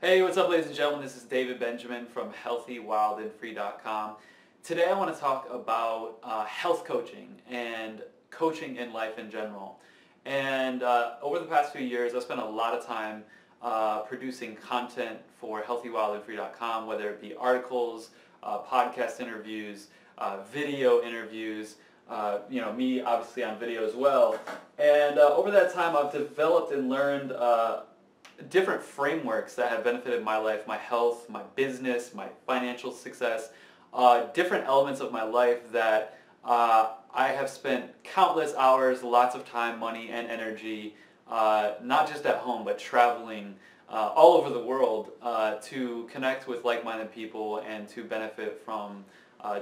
Hey, what's up, ladies and gentlemen? This is David Benjamin from healthywildandfree.com. Today I want to talk about health coaching and coaching in life in general. And over the past few years, I've spent a lot of time producing content for healthywildandfree.com, whether it be articles, podcast interviews, video interviews, me obviously on video as well. And over that time, I've developed and learned different frameworks that have benefited my life, my health, my business, my financial success, different elements of my life that I have spent countless hours, lots of time, money, and energy, not just at home, but traveling all over the world to connect with like-minded people and to benefit from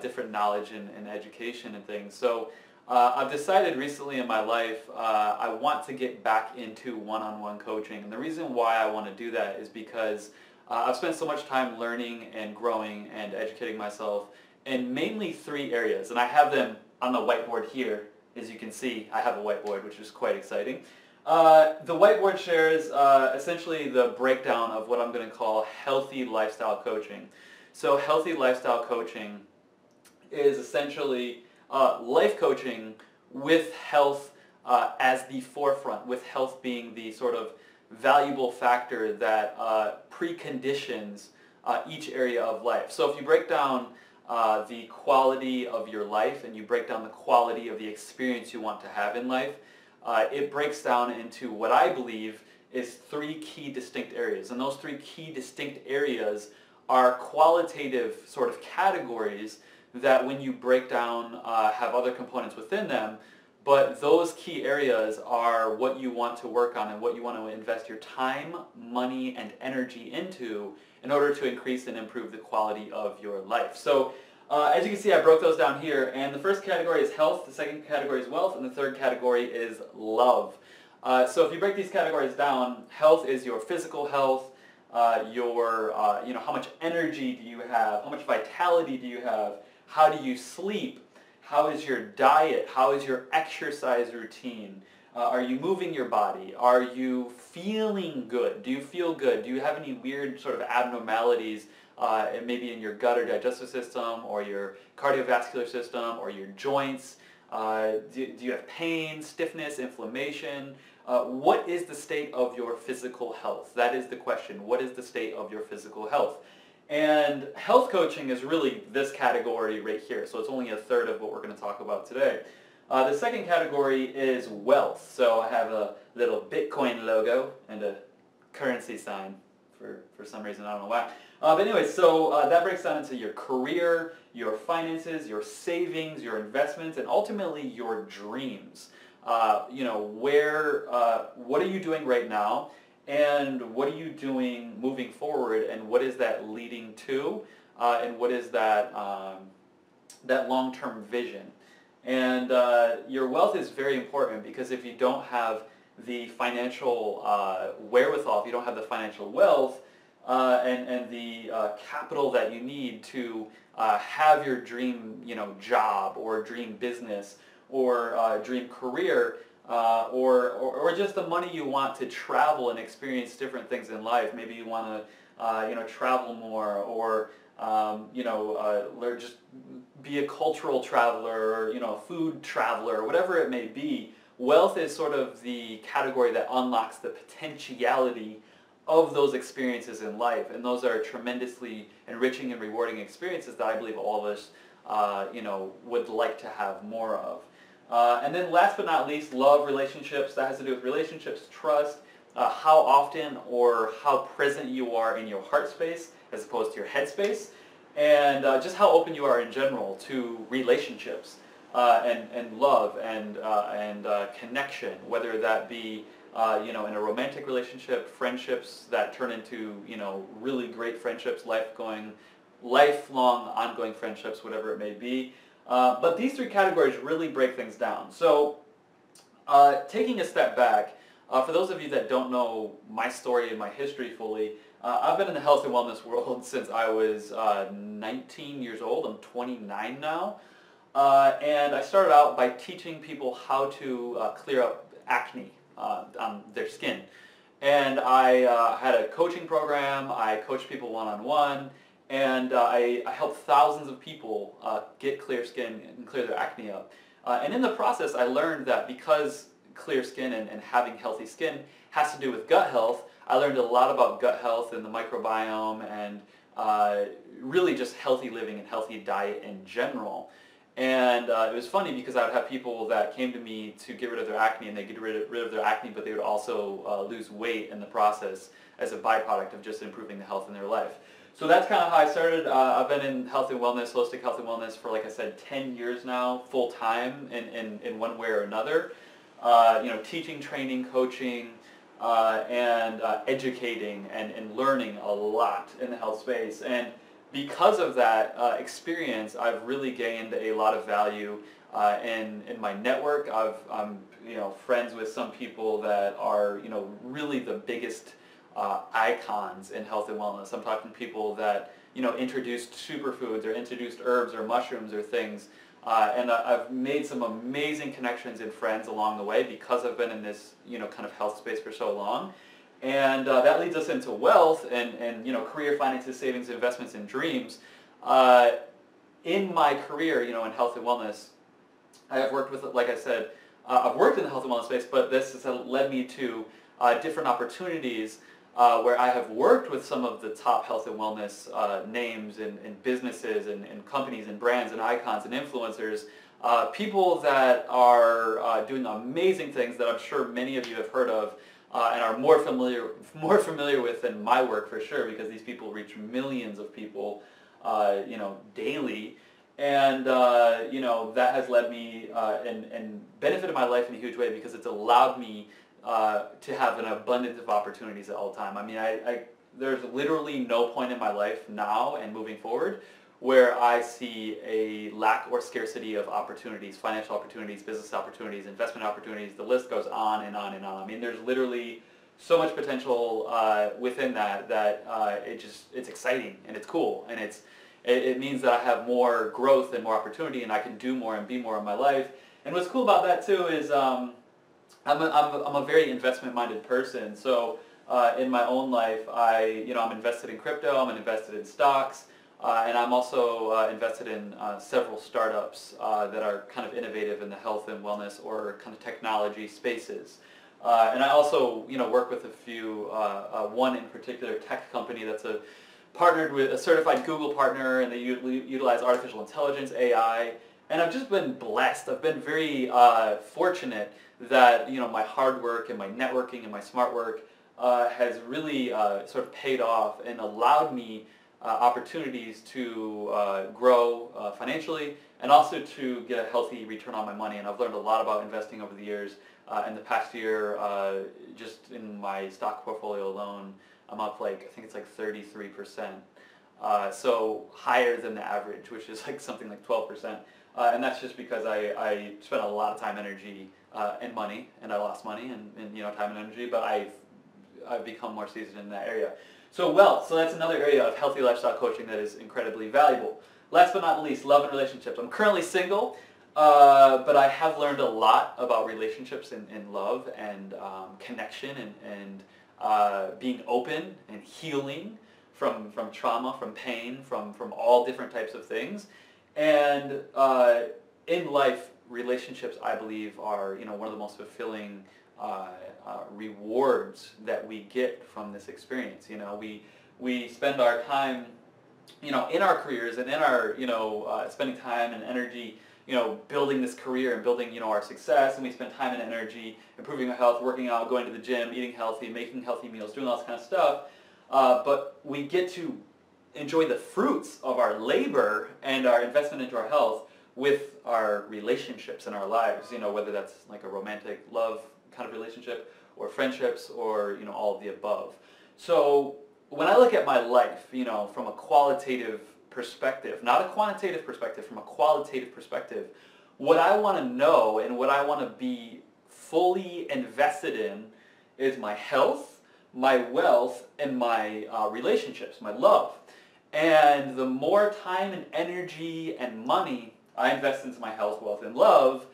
different knowledge and education and things. So I've decided recently in my life I want to get back into one-on-one coaching. And the reason why I want to do that is because I've spent so much time learning and growing and educating myself in mainly three areas. And I have them on the whiteboard here. As you can see, I have a whiteboard, which is quite exciting. The whiteboard shares essentially the breakdown of what I'm going to call healthy lifestyle coaching. So healthy lifestyle coaching is essentially life coaching with health as the forefront, with health being the sort of valuable factor that preconditions each area of life. So if you break down the quality of your life and you break down the quality of the experience you want to have in life, it breaks down into what I believe is three key distinct areas. And those three key distinct areas are qualitative sort of categories that when you break down have other components within them, but those key areas are what you want to work on and what you want to invest your time, money, and energy into in order to increase and improve the quality of your life. So as you can see, I broke those down here, and the first category is health, the second category is wealth, and the third category is love. So if you break these categories down, health is your physical health, how much energy do you have, how much vitality do you have, how do you sleep, how is your diet, how is your exercise routine, are you moving your body, are you feeling good, do you feel good, do you have any weird sort of abnormalities maybe in your gut or digestive system or your cardiovascular system or your joints, do you have pain, stiffness, inflammation? What is the state of your physical health? That is the question. What is the state of your physical health? And health coaching is really this category right here, so it's only a third of what we're going to talk about today. The second category is wealth. So I have a little Bitcoin logo and a currency sign for some reason, I don't know why. But anyway, so that breaks down into your career, your finances, your savings, your investments, and ultimately your dreams. What are you doing right now? And what are you doing moving forward, and what is that leading to, and what is that that long-term vision? And your wealth is very important because if you don't have the financial wherewithal, if you don't have the financial wealth and the capital that you need to have your dream, job or dream business or dream career, or just the money you want to travel and experience different things in life. Maybe you want to travel more, or just be a cultural traveler, or food traveler, whatever it may be. Wealth is sort of the category that unlocks the potentiality of those experiences in life, and those are tremendously enriching and rewarding experiences that I believe all of us would like to have more of. And then last but not least, love, relationships. That has to do with relationships, trust, how often or how present you are in your heart space as opposed to your head space, and just how open you are in general to relationships and love and connection, whether that be in a romantic relationship, friendships that turn into really great friendships, lifelong ongoing friendships, whatever it may be. But these three categories really break things down. So taking a step back, for those of you that don't know my story and my history fully, I've been in the health and wellness world since I was 19 years old. I'm 29 now. And I started out by teaching people how to clear up acne on their skin. And I had a coaching program. I coached people one-on-one, and I helped thousands of people get clear skin and clear their acne up. And in the process, I learned that because clear skin and having healthy skin has to do with gut health, I learned a lot about gut health and the microbiome and really just healthy living and healthy diet in general. And it was funny because I would have people that came to me to get rid of their acne, and they get rid of their acne, but they would also lose weight in the process as a byproduct of just improving the health in their life. So that's kind of how I started. I've been in health and wellness, holistic health and wellness, for, like I said, 10 years now, full time in one way or another. Teaching, training, coaching, and educating and learning a lot in the health space. And because of that experience, I've really gained a lot of value in my network. I'm friends with some people that are really the biggest icons in health and wellness. I'm talking people that introduced superfoods or introduced herbs or mushrooms or things. And I've made some amazing connections and friends along the way because I've been in this kind of health space for so long. And that leads us into wealth and career, finances, savings, investments, and dreams. In my career, in health and wellness, I have worked with, like I said, I've worked in the health and wellness space, but this has led me to different opportunities where I have worked with some of the top health and wellness names and businesses and companies and brands and icons and influencers, people that are doing amazing things that I'm sure many of you have heard of and are more familiar with than my work, for sure, because these people reach millions of people daily. And that has led me and benefited my life in a huge way because it's allowed me to have an abundance of opportunities at all time. I mean, there's literally no point in my life now and moving forward where I see a lack or scarcity of opportunities, financial opportunities, business opportunities, investment opportunities. The list goes on and on and on. I mean, there's literally so much potential within that it's exciting and it's cool, and it means that I have more growth and more opportunity, and I can do more and be more in my life. And what's cool about that too is I'm a very investment-minded person. So in my own life, I'm invested in crypto, I'm invested in stocks, and I'm also invested in several startups that are kind of innovative in the health and wellness or kind of technology spaces. And I also work with a few, one in particular tech company that's partnered with a certified Google partner, and they utilize artificial intelligence, AI. And I've just been blessed. I've been very fortunate that my hard work and my networking and my smart work has really sort of paid off and allowed me opportunities to grow financially and also to get a healthy return on my money. And I've learned a lot about investing over the years. In the past year, just in my stock portfolio alone, I'm up I think it's 33%. So higher than the average, which is something like 12%. And that's just because I spent a lot of time, energy, and money, and I lost money and time and energy, but I've become more seasoned in that area. So that's another area of healthy lifestyle coaching that is incredibly valuable. Last but not least, love and relationships. I'm currently single, but I have learned a lot about relationships and love and connection and being open and healing from trauma, from pain, from all different types of things. And in life, relationships, I believe, are one of the most fulfilling rewards that we get from this experience. We spend our time, in our careers and in our spending time and energy, building this career and building our success, and we spend time and energy improving our health, working out, going to the gym, eating healthy, making healthy meals, doing all this kind of stuff. But we get to enjoy the fruits of our labor and our investment into our health with our relationships in our lives, whether that's a romantic love kind of relationship or friendships or all of the above. So when I look at my life, from a qualitative perspective, not a quantitative perspective, from a qualitative perspective, what I want to know and what I want to be fully invested in is my health, my wealth, and my relationships, my love. And the more time and energy and money I invest into my health, wealth, and love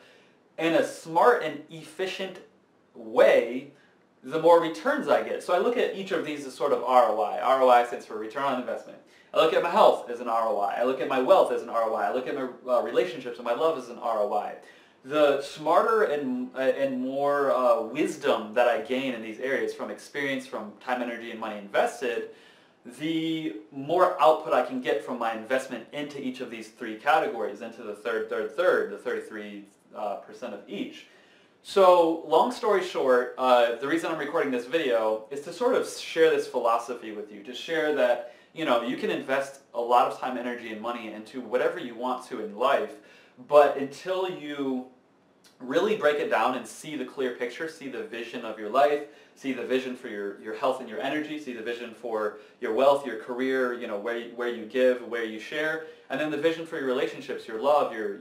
in a smart and efficient way, the more returns I get. So I look at each of these as sort of ROI. ROI stands for return on investment. I look at my health as an ROI. I look at my wealth as an ROI. I look at my relationships and my love as an ROI. The smarter and more wisdom that I gain in these areas from experience, from time, energy, and money invested, the more output I can get from my investment into each of these three categories, into the third, the 33% of each. So, long story short, the reason I'm recording this video is to sort of share this philosophy with you, to share that, you know, you can invest a lot of time, energy, and money into whatever you want to in life, but until you really break it down and see the clear picture, see the vision of your life, see the vision for your health and your energy, see the vision for your wealth, your career, you know, where you give, where you share, and then the vision for your relationships, your love, your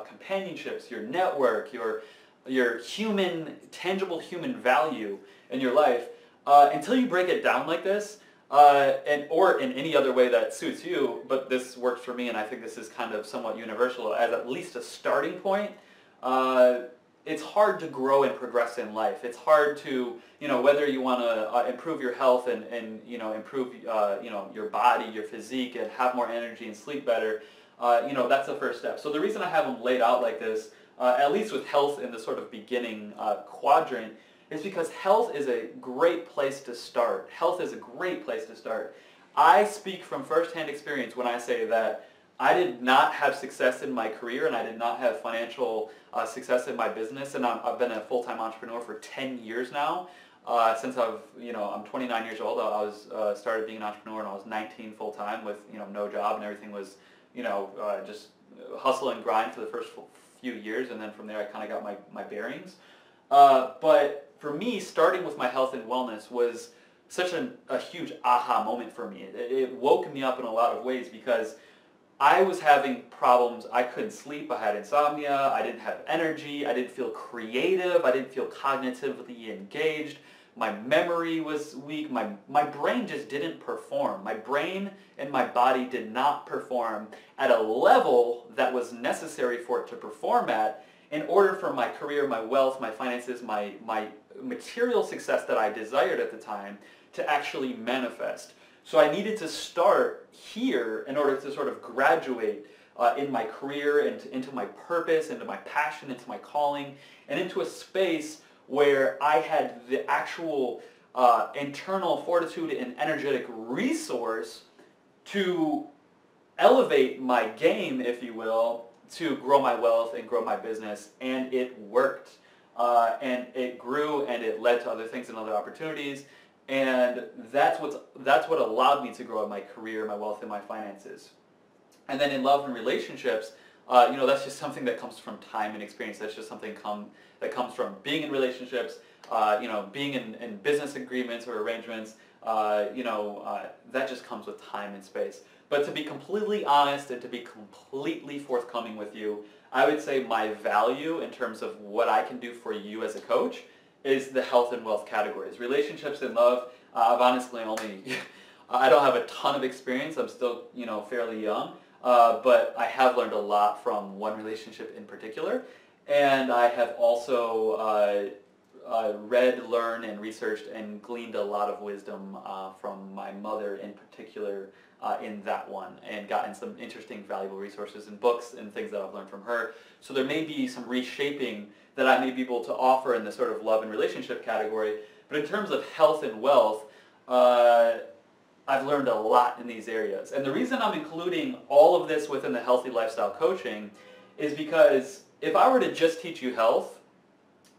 companionships, your network, your human, tangible human value in your life. Until you break it down like this, or in any other way that suits you, but this works for me, and I think this is kind of somewhat universal as at least a starting point. It's hard to grow and progress in life. It's hard to, you know, whether you want to improve your health and you know, improve you know, your body, your physique, and have more energy and sleep better. You know, that's the first step. So the reason I have them laid out like this, at least with health in the sort of beginning quadrant, is because health is a great place to start. Health is a great place to start. I speak from firsthand experience when I say that I did not have success in my career, and I did not have financial success in my business, and I've been a full-time entrepreneur for 10 years now. Since I'm 29 years old. I was started being an entrepreneur when I was 19 full-time with, you know, no job, and everything was, you know, just hustle and grind for the first few years, and then from there I kind of got my bearings. But for me, starting with my health and wellness was such a huge aha moment for me. It woke me up in a lot of ways because I was having problems. I couldn't sleep. I had insomnia. I didn't have energy. I didn't feel creative. I didn't feel cognitively engaged. My memory was weak. My brain just didn't perform. My brain and my body did not perform at a level that was necessary for it to perform at in order for my career, my wealth, my finances, my material success that I desired at the time to actually manifest. So I needed to start here in order to sort of graduate in my career, into my purpose, into my passion, into my calling, and into a space where I had the actual internal fortitude and energetic resource to elevate my game, if you will, to grow my wealth and grow my business, and it worked. And it grew, and it led to other things and other opportunities. And that's what allowed me to grow in my career, my wealth, and my finances. And then in love and relationships, you know, that's just something that comes from time and experience. That's just something that comes from being in relationships, you know, being in business agreements or arrangements. You know, that just comes with time and space. But to be completely honest and to be completely forthcoming with you, I would say my value in terms of what I can do for you as a coach is the health and wealth categories. Relationships and love, I've honestly I don't have a ton of experience. I'm still, you know, fairly young, but I have learned a lot from one relationship in particular, and I have also read, learned, and researched and gleaned a lot of wisdom from my mother in particular in that one, and gotten some interesting, valuable resources and books and things that I've learned from her. So there may be some reshaping that I may be able to offer in the sort of love and relationship category. But in terms of health and wealth, I've learned a lot in these areas. And the reason I'm including all of this within the healthy lifestyle coaching is because if I were to just teach you health,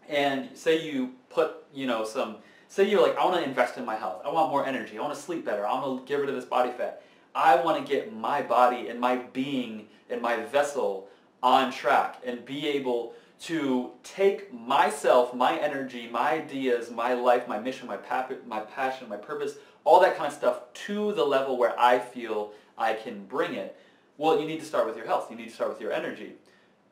and say you put, you know, say you're like, I want to invest in my health, I want more energy, I want to sleep better, I want to get rid of this body fat, I want to get my body and my being and my vessel on track and be able to take myself, my energy, my ideas, my life, my mission, my passion, my purpose, all that kind of stuff to the level where I feel I can bring it. Well, you need to start with your health. You need to start with your energy.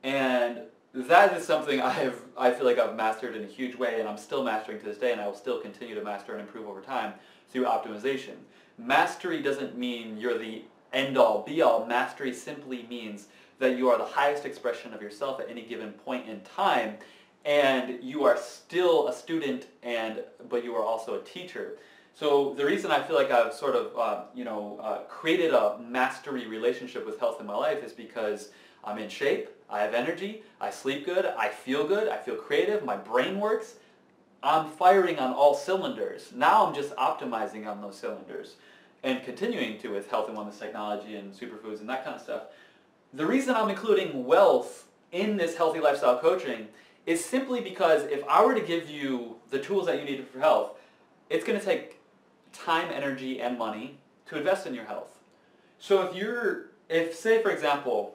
And that is something I feel like I've mastered in a huge way, and I'm still mastering to this day, and I will still continue to master and improve over time through optimization. Mastery doesn't mean you're the end-all, be-all. Mastery simply means that you are the highest expression of yourself at any given point in time, and you are still a student, but you are also a teacher. So the reason I feel like I've sort of created a mastery relationship with health in my life is because I'm in shape, I have energy, I sleep good, I feel creative, my brain works. I'm firing on all cylinders. Now I'm just optimizing on those cylinders and continuing to with health and wellness technology and superfoods and that kind of stuff. The reason I'm including wealth in this healthy lifestyle coaching is simply because if I were to give you the tools that you need for health, it's going to take time, energy, and money to invest in your health. So if say for example,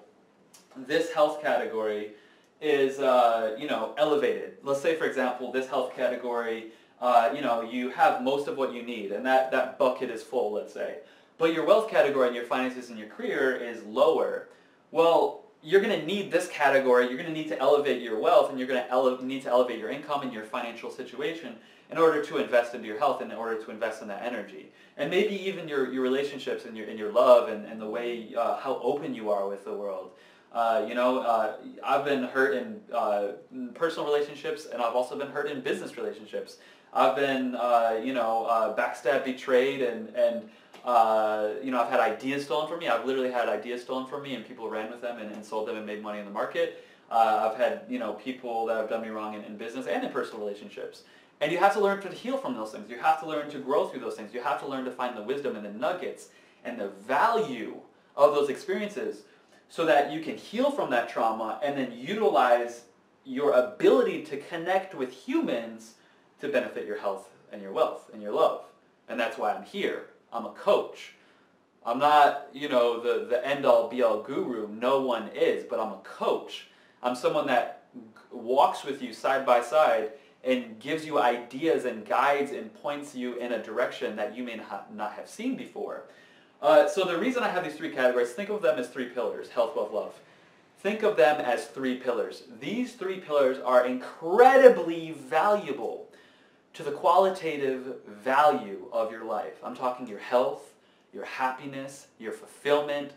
this health category is elevated. Let's say for example, this health category, you have most of what you need, and that bucket is full, let's say. But your wealth category and your finances and your career is lower. Well, you're going to need this category. You're going to need to elevate your wealth, and you're going to need to elevate your income and your financial situation in order to invest into your health and in order to invest in that energy. And maybe even your relationships and your love and the way, how open you are with the world. I've been hurt in personal relationships, and I've also been hurt in business relationships. I've been, backstabbed, betrayed, and I've had ideas stolen from me. I've literally had ideas stolen from me, and people ran with them and sold them and made money in the market. I've had, people that have done me wrong in business and in personal relationships. And you have to learn to heal from those things. You have to learn to grow through those things. You have to learn to find the wisdom and the nuggets and the value of those experiences so that you can heal from that trauma and then utilize your ability to connect with humans to benefit your health and your wealth and your love. And that's why I'm here. I'm a coach. I'm not, the end-all be-all guru. No one is, but I'm a coach. I'm someone that walks with you side by side and gives you ideas and guides and points you in a direction that you may not have seen before. So the reason I have these three categories, think of them as three pillars: health, wealth, love. Think of them as three pillars. These three pillars are incredibly valuable to the qualitative value of your life. I'm talking your health, your happiness, your fulfillment.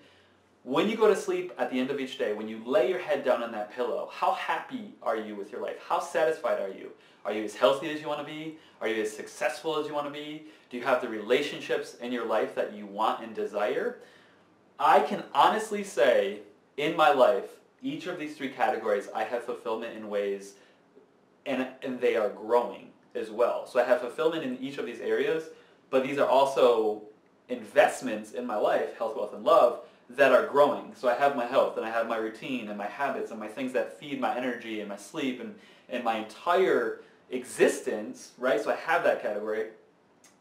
When you go to sleep at the end of each day, when you lay your head down on that pillow, how happy are you with your life? How satisfied are you? Are you as healthy as you want to be? Are you as successful as you want to be? Do you have the relationships in your life that you want and desire? I can honestly say, in my life, each of these three categories, I have fulfillment in ways, and they are growing as well. So I have fulfillment in each of these areas, but these are also investments in my life, health, wealth, and love, that are growing. So I have my health, and I have my routine, and my habits, and my things that feed my energy, and my sleep, and my entire existence, right? So I have that category.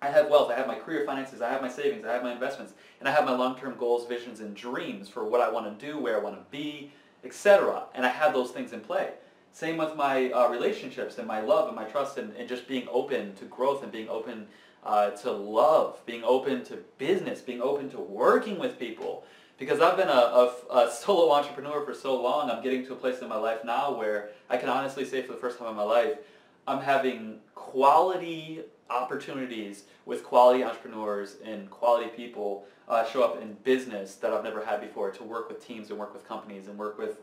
I have wealth, I have my career, finances, I have my savings, I have my investments, and I have my long-term goals, visions, and dreams for what I want to do, where I want to be, etc. And I have those things in play. Same with my relationships and my love and my trust and just being open to growth and being open to love, being open to business, being open to working with people. Because I've been a solo entrepreneur for so long, I'm getting to a place in my life now where I can honestly say for the first time in my life, I'm having quality opportunities with quality entrepreneurs and quality people show up in business that I've never had before, to work with teams and work with companies and work with,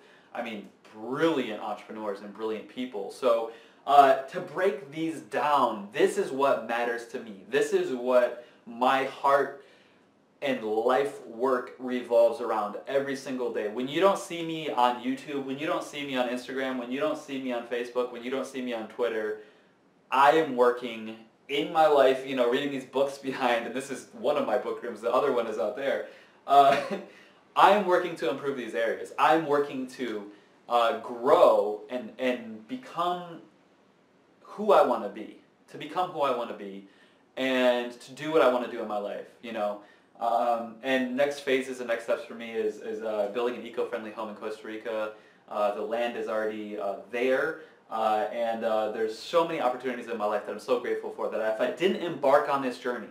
brilliant entrepreneurs and brilliant people. So to break these down, this is what matters to me. This is what my heart and life work revolves around every single day. When you don't see me on YouTube, when you don't see me on Instagram, when you don't see me on Facebook, when you don't see me on Twitter, I am working in my life, reading these books behind, and this is one of my book rooms, the other one is out there. I'm working to improve these areas. I'm working to grow and become who I want to be, and to do what I want to do in my life, and next phases and next steps for me is building an eco-friendly home in Costa Rica. The land is already there, and there's so many opportunities in my life that I'm so grateful for, that if I didn't embark on this journey,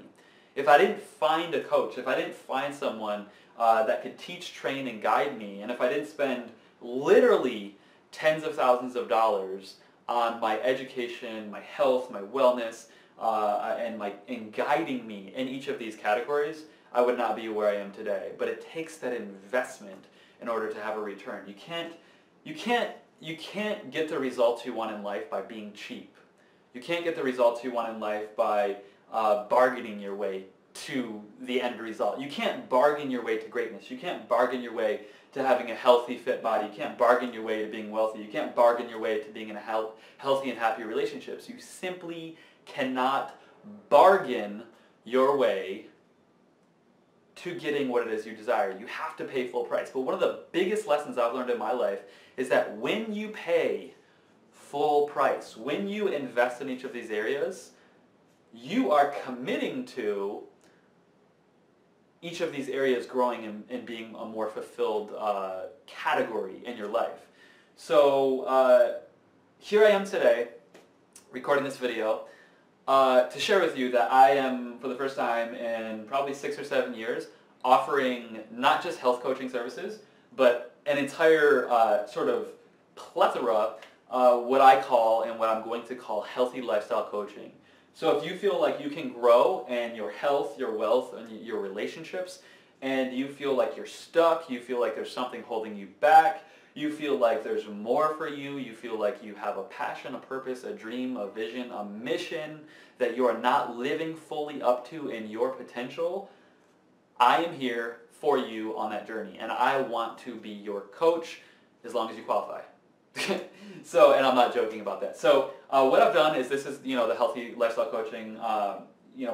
if I didn't find a coach, if I didn't find someone that could teach, train, and guide me, and if I didn't spend literally tens of thousands of dollars on my education, my health, my wellness, and guiding me in each of these categories, I would not be where I am today. But it takes that investment in order to have a return. You can't you can't get the results you want in life by being cheap. You can't get the results you want in life by bargaining your way to the end result. You can't bargain your way to greatness. You can't bargain your way to having a healthy, fit body. You can't bargain your way to being wealthy. You can't bargain your way to being in a healthy and happy relationships. You simply cannot bargain your way to getting what it is you desire. You have to pay full price. But one of the biggest lessons I've learned in my life is that when you pay full price, when you invest in each of these areas, you are committing to each of these areas growing and being a more fulfilled category in your life. So here I am today, recording this video, to share with you that I am, for the first time in probably 6 or 7 years, offering not just health coaching services, but an entire sort of plethora, what I call and what I'm going to call healthy lifestyle coaching. So if you feel like you can grow in your health, your wealth, and your relationships, and you feel like you're stuck, you feel like there's something holding you back, you feel like there's more for you, you feel like you have a passion, a purpose, a dream, a vision, a mission that you are not living fully up to in your potential, I am here for you on that journey, and I want to be your coach as long as you qualify. So, and I'm not joking about that. So, what I've done is this is, the healthy lifestyle coaching,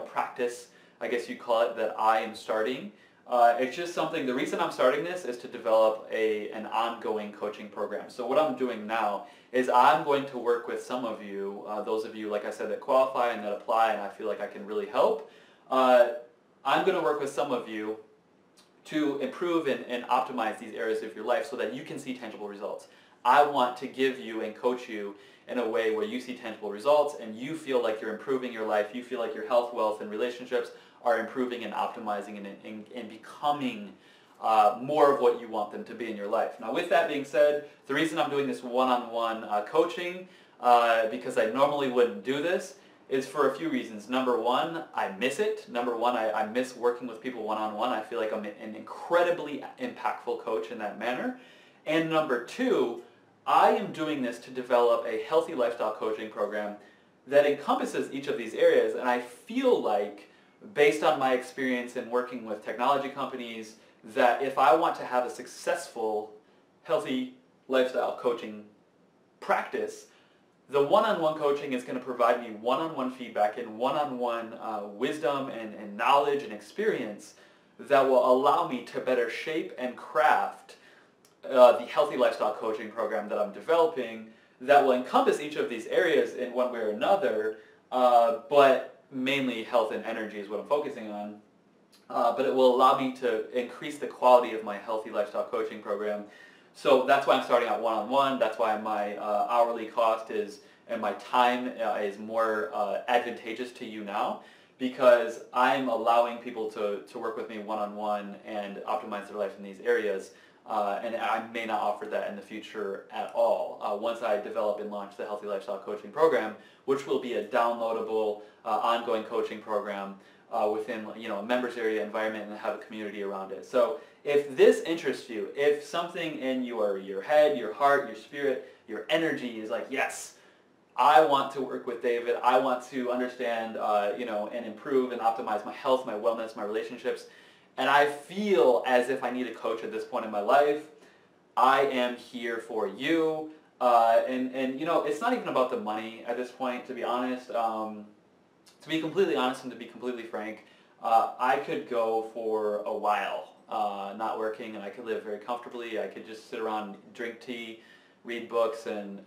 practice, I guess you call it, that I am starting. It's just something, the reason I'm starting this is to develop an ongoing coaching program. So what I'm doing now is I'm going to work with some of you, those of you, like I said, that qualify and that apply and I feel like I can really help. I'm going to work with some of you to improve and optimize these areas of your life so that you can see tangible results. I want to give you and coach you in a way where you see tangible results and you feel like you're improving your life, you feel like your health, wealth, and relationships are improving and optimizing and becoming more of what you want them to be in your life. Now with that being said, the reason I'm doing this one-on-one coaching, because I normally wouldn't do this, is for a few reasons. Number one, I miss it. Number one, I miss working with people one-on-one. I feel like I'm an incredibly impactful coach in that manner. And number two, I am doing this to develop a healthy lifestyle coaching program that encompasses each of these areas, and I feel like, based on my experience in working with technology companies, that if I want to have a successful, healthy lifestyle coaching practice, the one-on-one coaching is going to provide me one-on-one feedback and one-on-one wisdom and knowledge and experience that will allow me to better shape and craft the healthy lifestyle coaching program that I'm developing that will encompass each of these areas in one way or another, but mainly health and energy is what I'm focusing on. But it will allow me to increase the quality of my healthy lifestyle coaching program. So that's why I'm starting out one-on-one. That's why my hourly cost is, and my time is more advantageous to you now, because I'm allowing people to work with me one-on-one and optimize their life in these areas. And I may not offer that in the future at all. Once I develop and launch the Healthy Lifestyle Coaching Program, which will be a downloadable, ongoing coaching program within a members area environment and have a community around it. So if this interests you, if something in your head, your heart, your spirit, your energy is like, yes, I want to work with David, I want to understand, and improve and optimize my health, my wellness, my relationships, and I feel as if I need a coach at this point in my life, I am here for you. And it's not even about the money at this point, to be honest. To be completely honest and to be completely frank, I could go for a while not working, and I could live very comfortably. I could just sit around, drink tea, read books, and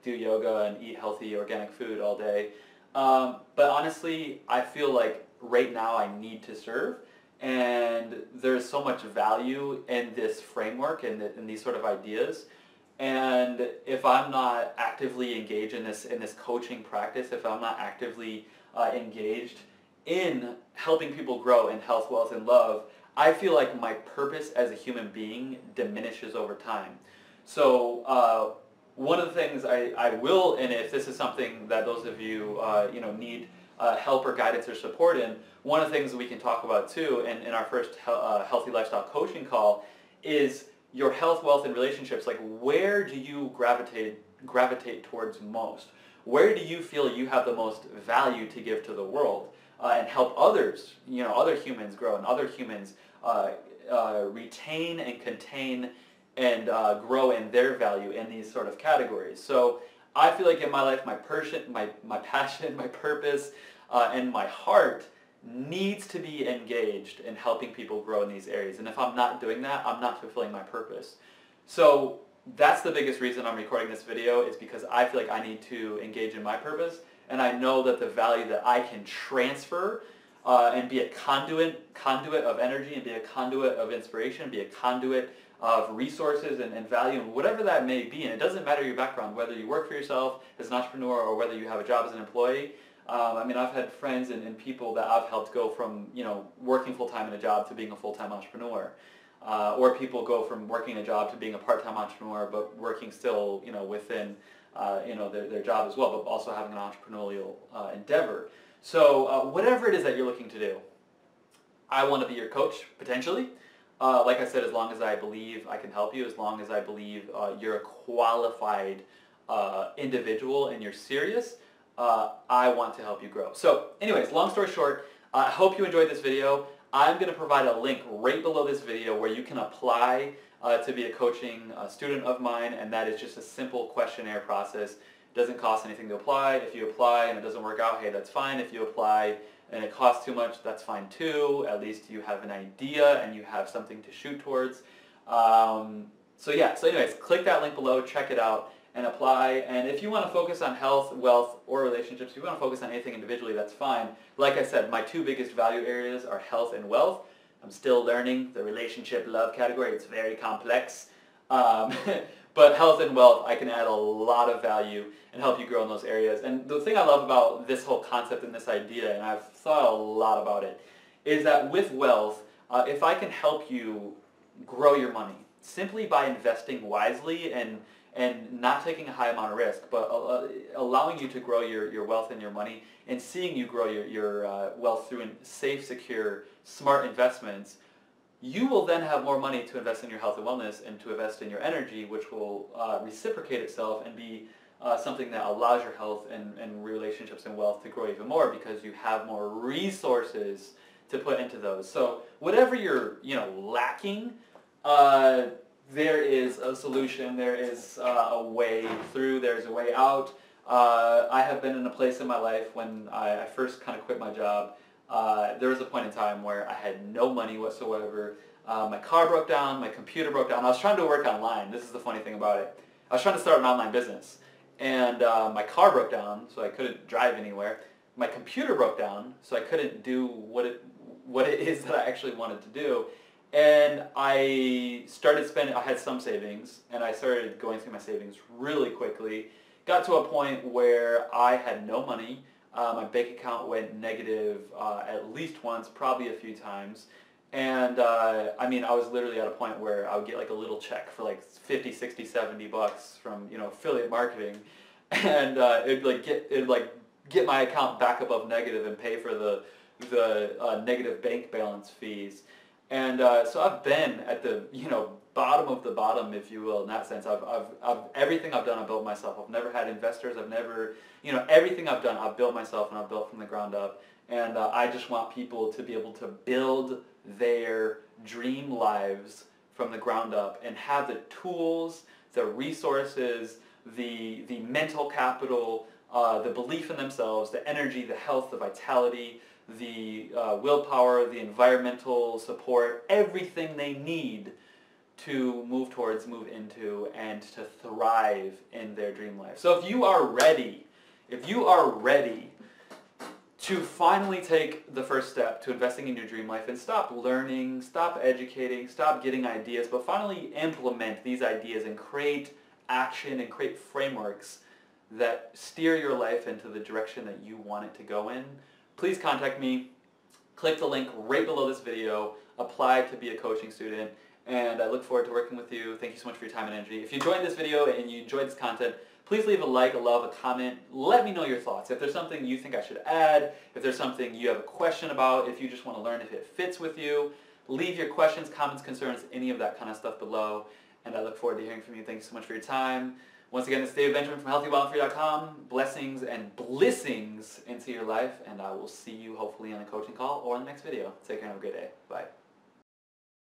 do yoga and eat healthy organic food all day. But honestly, I feel like right now I need to serve. And there's so much value in this framework and in these sort of ideas. And if I'm not actively engaged in this coaching practice, if I'm not actively engaged in helping people grow in health, wealth, and love, I feel like my purpose as a human being diminishes over time. So one of the things I will, and if this is something that those of you need help or guidance or support in, one of the things we can talk about too in our first Healthy Lifestyle Coaching call is your health, wealth, and relationships, like where do you gravitate towards most? Where do you feel you have the most value to give to the world and help others, other humans grow and other humans retain and contain and grow in their value in these sort of categories. So I feel like in my life, my passion, my purpose, and my heart needs to be engaged in helping people grow in these areas. And if I'm not doing that, I'm not fulfilling my purpose. So that's the biggest reason I'm recording this video, is because I feel like I need to engage in my purpose, and I know that the value that I can transfer and be a conduit of energy, and be a conduit of inspiration, be a conduit of resources and value, and whatever that may be. And it doesn't matter your background, whether you work for yourself as an entrepreneur or whether you have a job as an employee. I mean, I've had friends and people that I've helped go from, working full-time in a job to being a full-time entrepreneur. Or people go from working a job to being a part-time entrepreneur, but working still, within, their job as well, but also having an entrepreneurial endeavor. So whatever it is that you're looking to do, I want to be your coach, potentially. Like I said, as long as I believe I can help you, as long as I believe you're a qualified individual and you're serious, I want to help you grow. So anyways, long story short, I hope you enjoyed this video. I'm going to provide a link right below this video where you can apply to be a coaching student of mine, and that is just a simple questionnaire process. It doesn't cost anything to apply. If you apply and it doesn't work out, hey, that's fine. If you apply and it costs too much, that's fine too. At least you have an idea and you have something to shoot towards. So anyways, click that link below, check it out, and apply. And if you want to focus on health, wealth, or relationships, if you want to focus on anything individually, that's fine. Like I said, my two biggest value areas are health and wealth. I'm still learning the relationship love category. It's very complex. But health and wealth, I can add a lot of value and help you grow in those areas. And the thing I love about this whole concept and this idea, and I've thought a lot about it, is that with wealth, if I can help you grow your money simply by investing wisely and not taking a high amount of risk, but allowing you to grow your wealth and your money, and seeing you grow your wealth through safe, secure, smart investments, you will then have more money to invest in your health and wellness and to invest in your energy, which will reciprocate itself and be something that allows your health and relationships and wealth to grow even more, because you have more resources to put into those. So whatever you're lacking, there is a solution, there is a way through, there's a way out. I have been in a place in my life when I first kind of quit my job. There was a point in time where I had no money whatsoever. My car broke down, my computer broke down. I was trying to work online. This is the funny thing about it. I was trying to start an online business, and my car broke down, so I couldn't drive anywhere. My computer broke down, so I couldn't do what it is that I actually wanted to do. And I started spending, I had some savings, and I started going through my savings really quickly. Got to a point where I had no money. My bank account went negative at least once, probably a few times. And I mean, I was literally at a point where I would get like a little check for like 50, 60, 70 bucks from, affiliate marketing. And it'd get my account back above negative and pay for the negative bank balance fees. And so I've been at the bottom of the bottom, if you will, in that sense. Everything I've done, I've built myself. I've never had investors. I've never, everything I've done, I've built myself, and I've built from the ground up. And I just want people to be able to build their dream lives from the ground up and have the tools, the resources, the mental capital, the belief in themselves, the energy, the health, the vitality, the willpower, the environmental support, everything they need to move towards, move into, and to thrive in their dream life. So if you are ready to finally take the first step to investing in your dream life and stop learning, stop educating, stop getting ideas, but finally implement these ideas and create action and create frameworks that steer your life into the direction that you want it to go in, please contact me. Click the link right below this video. Apply to be a coaching student, and I look forward to working with you. Thank you so much for your time and energy. If you enjoyed this video and you enjoyed this content, please leave a like, a love, a comment. Let me know your thoughts. If there's something you think I should add, if there's something you have a question about, if you just want to learn if it fits with you, Leave your questions, comments, concerns, any of that kind of stuff below, and I look forward to hearing from you. Thanks so much for your time. Once again, it's David Benjamin from healthywildandfree.com. Blessings and blissings into your life, and I will see you hopefully on a coaching call or in the next video. Take care and have a good day. Bye.